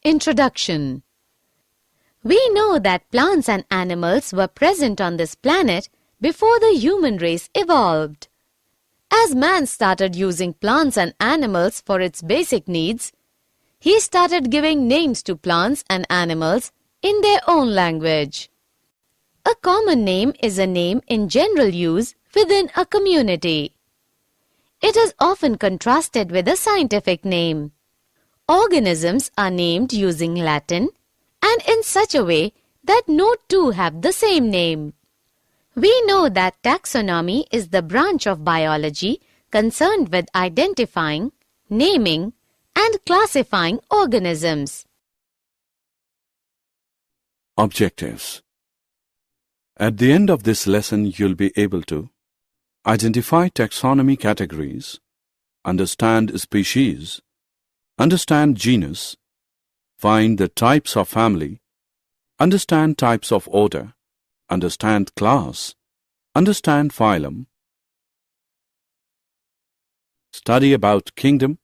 Introduction. We know that plants and animals were present on this planet before the human race evolved. As man started using plants and animals for its basic needs, he started giving names to plants and animals in their own language. A common name is a name in general use within a community. It is often contrasted with a scientific name. Organisms are named using Latin and in such a way that no two have the same name. We know that taxonomy is the branch of biology concerned with identifying, naming, and classifying organisms. Objectives. At the end of this lesson, you'll be able to identify taxonomy categories, understand species, understand genus, find the types of family, understand types of order, understand class, understand phylum, study about kingdom,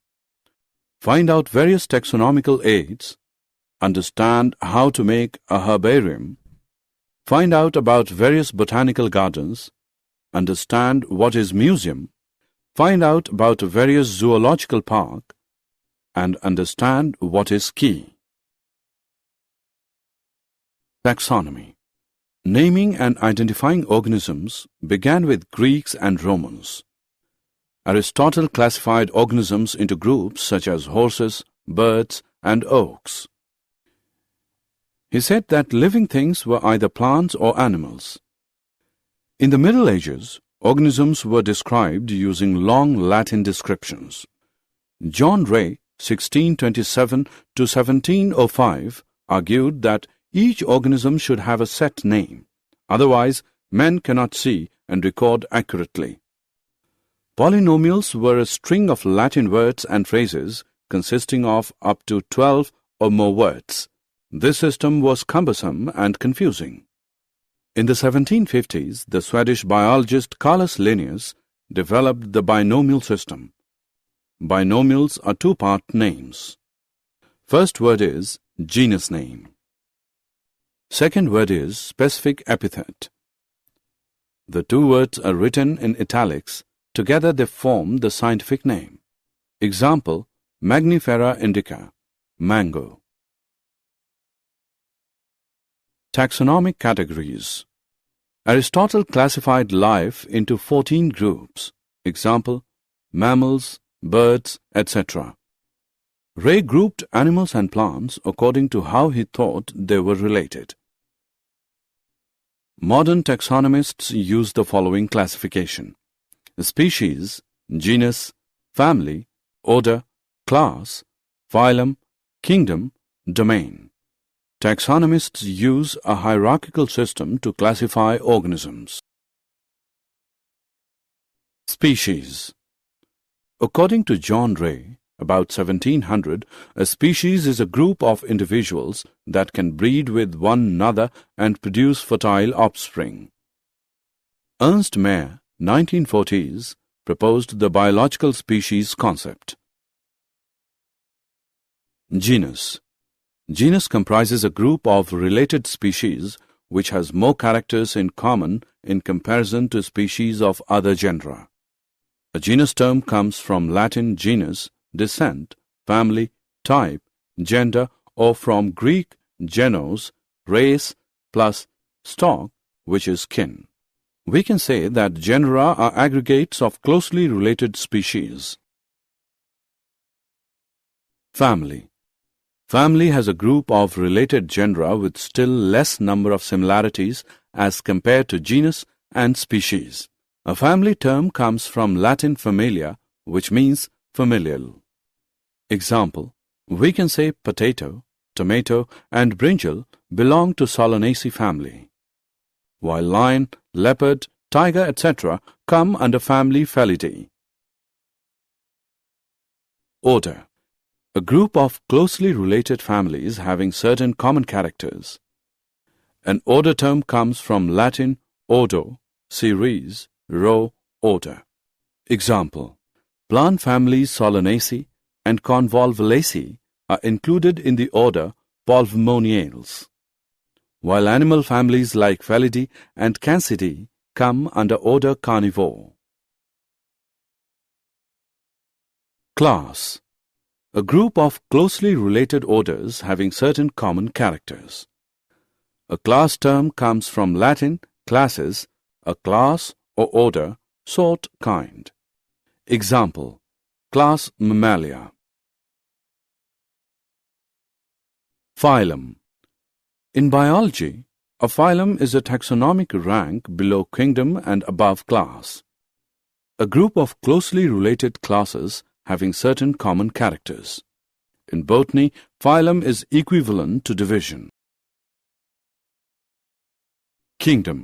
find out various taxonomical aids, understand how to make a herbarium, find out about various botanical gardens, understand what is museum, find out about various zoological park, and understand what is key. Taxonomy. Naming and identifying organisms began with Greeks and Romans. Aristotle classified organisms into groups such as horses, birds, and oaks. He said that living things were either plants or animals. In the Middle Ages, organisms were described using long Latin descriptions. John Ray, 1627 to 1705, argued that each organism should have a set name, otherwise men cannot see and record accurately. Polynomials were a string of Latin words and phrases consisting of up to 12 or more words. This system was cumbersome and confusing. In the 1750s, the Swedish biologist Carolus Linnaeus developed the binomial system. Binomials are two-part names. First word is genus name. Second word is specific epithet. The two words are written in italics. Together they form the scientific name. Example, Magnifera indica, mango. Taxonomic categories. Aristotle classified life into 14 groups. Example, mammals, birds, etc. Ray grouped animals and plants according to how he thought they were related. Modern taxonomists use the following classification: species, genus, family, order, class, phylum, kingdom, domain. Taxonomists use a hierarchical system to classify organisms. Species. According to John Ray, about 1700, a species is a group of individuals that can breed with one another and produce fertile offspring. Ernst Mayr, 1940s, proposed the biological species concept. Genus. Genus comprises a group of related species which has more characters in common in comparison to species of other genera. A genus term comes from Latin genus, descent, family, type, gender, or from Greek genos, race, plus stock, which is kin. We can say that genera are aggregates of closely related species. Family. Family has a group of related genera with still less number of similarities as compared to genus and species. A family term comes from Latin familia, which means familial. Example, we can say potato, tomato, and brinjal belong to Solanaceae family, while lion, leopard, tiger, etc. come under family Felidae. Order. A group of closely related families having certain common characters. An order term comes from Latin ordo, series, row, order. Example, plant families Solanaceae and Convolvulaceae are included in the order Polyvomoniales, while animal families like Felidae and Cancidae come under order Carnivore. Class: a group of closely related orders having certain common characters. A class term comes from Latin classis, a class or order, sort, kind. Example: class Mammalia. Phylum: in biology, a phylum is a taxonomic rank below kingdom and above class. A group of closely related classes having certain common characters. In botany, phylum is equivalent to division. Kingdom: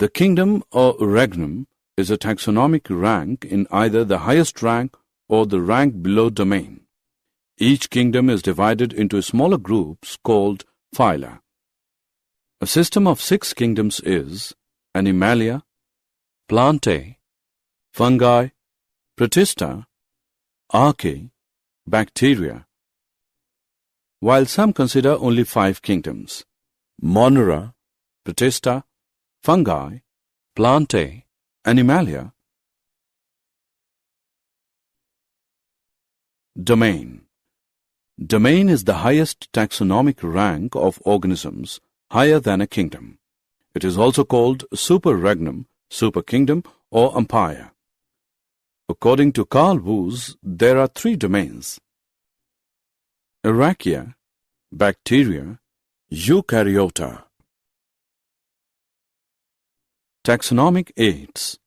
the kingdom or regnum is a taxonomic rank in either the highest rank or the rank below domain. Each kingdom is divided into smaller groups called phyla. A system of 6 kingdoms is Animalia, Plantae, Fungi, Protista, Archaea, Bacteria, while some consider only 5 kingdoms: Monera, Protista, Fungi, Plantae, Animalia. Domain: domain is the highest taxonomic rank of organisms, higher than a kingdom. It is also called superregnum, superkingdom, or empire. According to Carl Woese, there are 3 domains: Archaea, Bacteria, Eukaryota. Taxonomic aids: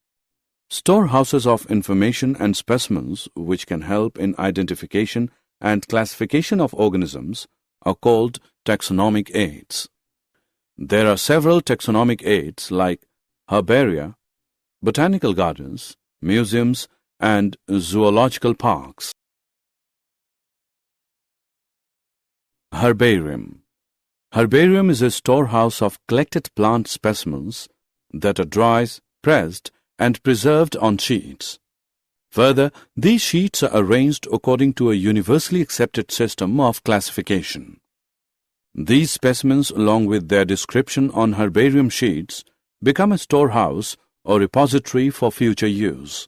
storehouses of information and specimens which can help in identification and classification of organisms are called taxonomic aids. There are several taxonomic aids like herbaria, botanical gardens, museums, and zoological parks. Herbarium: herbarium is a storehouse of collected plant specimens that are dried, pressed, and preserved on sheets. Further, these sheets are arranged according to a universally accepted system of classification. These specimens, along with their description on herbarium sheets, become a storehouse or repository for future use.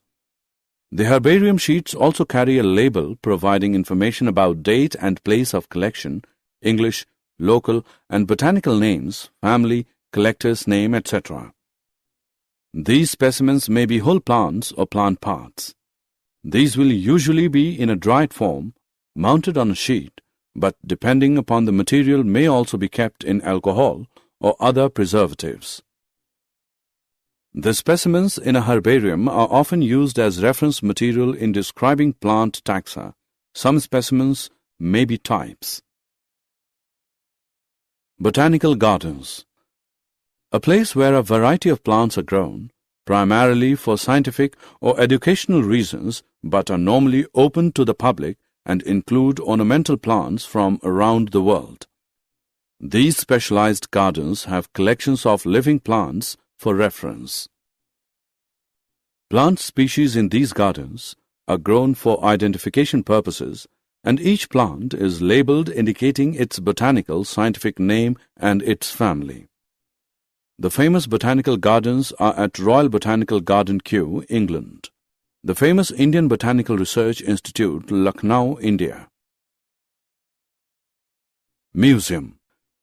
The herbarium sheets also carry a label providing information about date and place of collection, English, local, and botanical names, family, collector's name, etc. These specimens may be whole plants or plant parts. These will usually be in a dried form, mounted on a sheet, but depending upon the material may also be kept in alcohol or other preservatives. The specimens in a herbarium are often used as reference material in describing plant taxa. Some specimens may be types. Botanical gardens: a place where a variety of plants are grown, primarily for scientific or educational reasons, but are normally open to the public and include ornamental plants from around the world. These specialized gardens have collections of living plants for reference. Plant species in these gardens are grown for identification purposes, and each plant is labeled indicating its botanical scientific name and its family. The famous botanical gardens are at Royal Botanical Garden, Kew, England. The famous Indian Botanical Research Institute, Lucknow, India. Museum: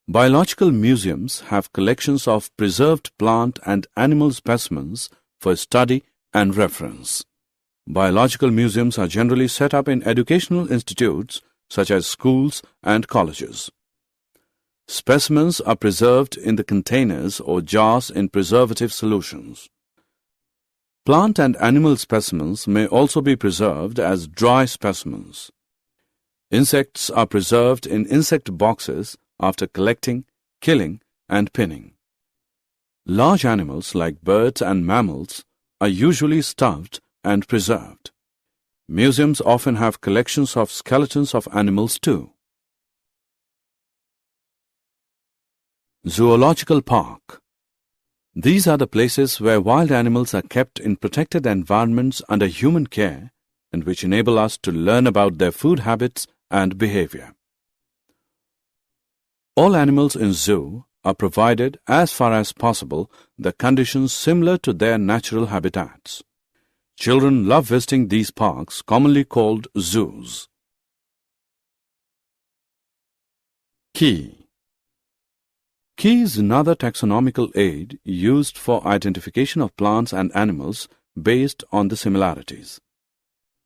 biological museums have collections of preserved plant and animal specimens for study and reference. Biological museums are generally set up in educational institutes such as schools and colleges. Specimens are preserved in the containers or jars in preservative solutions. Plant and animal specimens may also be preserved as dry specimens. Insects are preserved in insect boxes after collecting, killing, and pinning. Large animals like birds and mammals are usually stuffed and preserved. Museums often have collections of skeletons of animals too. Zoological Park: these are the places where wild animals are kept in protected environments under human care and which enable us to learn about their food habits and behavior. All animals in zoo are provided, as far as possible, the conditions similar to their natural habitats. Children love visiting these parks, commonly called zoos. Key. Key is another taxonomical aid used for identification of plants and animals based on the similarities.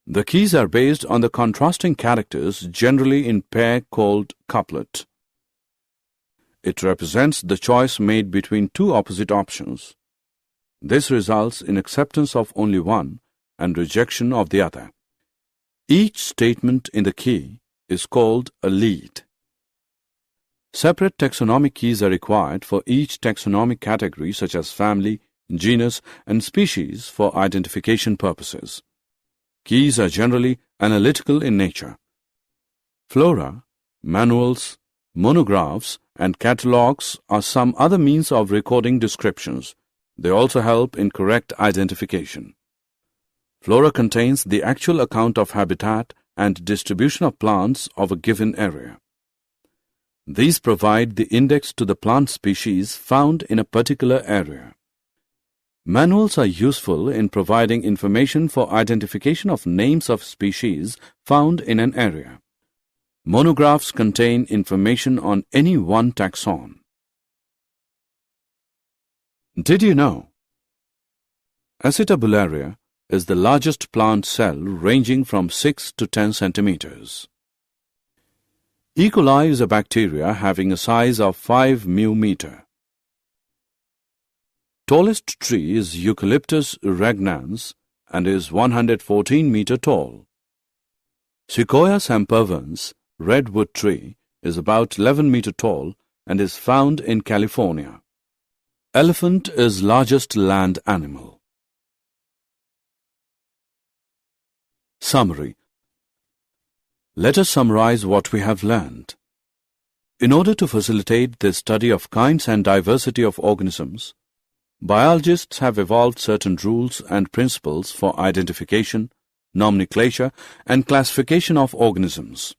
The keys are based on the contrasting characters, generally in pair called couplet. It represents the choice made between two opposite options. This results in acceptance of only one and rejection of the other. Each statement in the key is called a lead. Separate taxonomic keys are required for each taxonomic category, such as family, genus, and species, for identification purposes. Keys are generally analytical in nature. Flora, manuals, monographs, and catalogues are some other means of recording descriptions. They also help in correct identification. Flora contains the actual account of habitat and distribution of plants of a given area. These provide the index to the plant species found in a particular area. Manuals are useful in providing information for identification of names of species found in an area. Monographs contain information on any one taxon. Did you know? Acetabularia is the largest plant cell, ranging from 6 to 10 centimeters. E. coli is a bacteria having a size of 5 μm. Tallest tree is Eucalyptus regnans and is 114 meter tall. Sequoia sempervirens, redwood tree, is about 11 meter tall and is found in California. Elephant is largest land animal. Summary. Let us summarize what we have learned. In order to facilitate the study of kinds and diversity of organisms, biologists have evolved certain rules and principles for identification, nomenclature, and classification of organisms.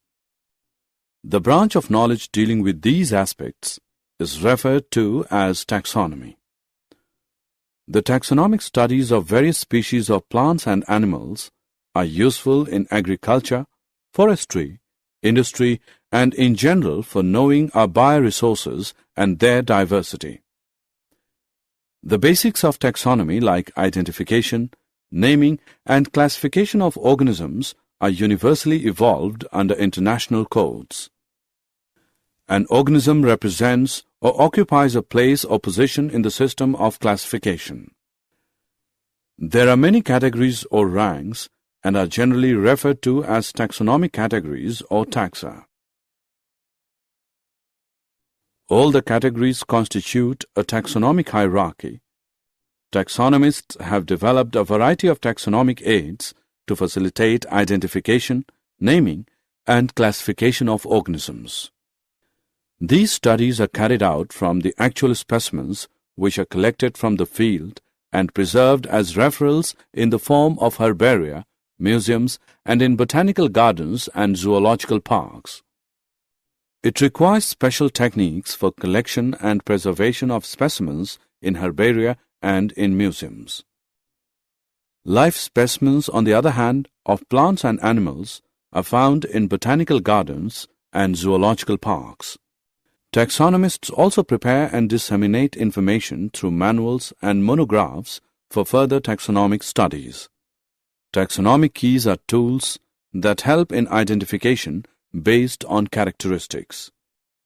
The branch of knowledge dealing with these aspects is referred to as taxonomy. The taxonomic studies of various species of plants and animals are useful in agriculture, forestry, industry, and in general for knowing our bioresources and their diversity. The basics of taxonomy, like identification, naming, and classification of organisms, are universally evolved under international codes. An organism represents or occupies a place or position in the system of classification. There are many categories or ranks and are generally referred to as taxonomic categories or taxa. All the categories constitute a taxonomic hierarchy. Taxonomists have developed a variety of taxonomic aids to facilitate identification, naming, and classification of organisms. These studies are carried out from the actual specimens which are collected from the field and preserved as referrals in the form of herbaria, museums, and in botanical gardens and zoological parks. It requires special techniques for collection and preservation of specimens in herbaria and in museums. Live specimens, on the other hand, of plants and animals are found in botanical gardens and zoological parks. Taxonomists also prepare and disseminate information through manuals and monographs for further taxonomic studies. Taxonomic keys are tools that help in identification based on characteristics.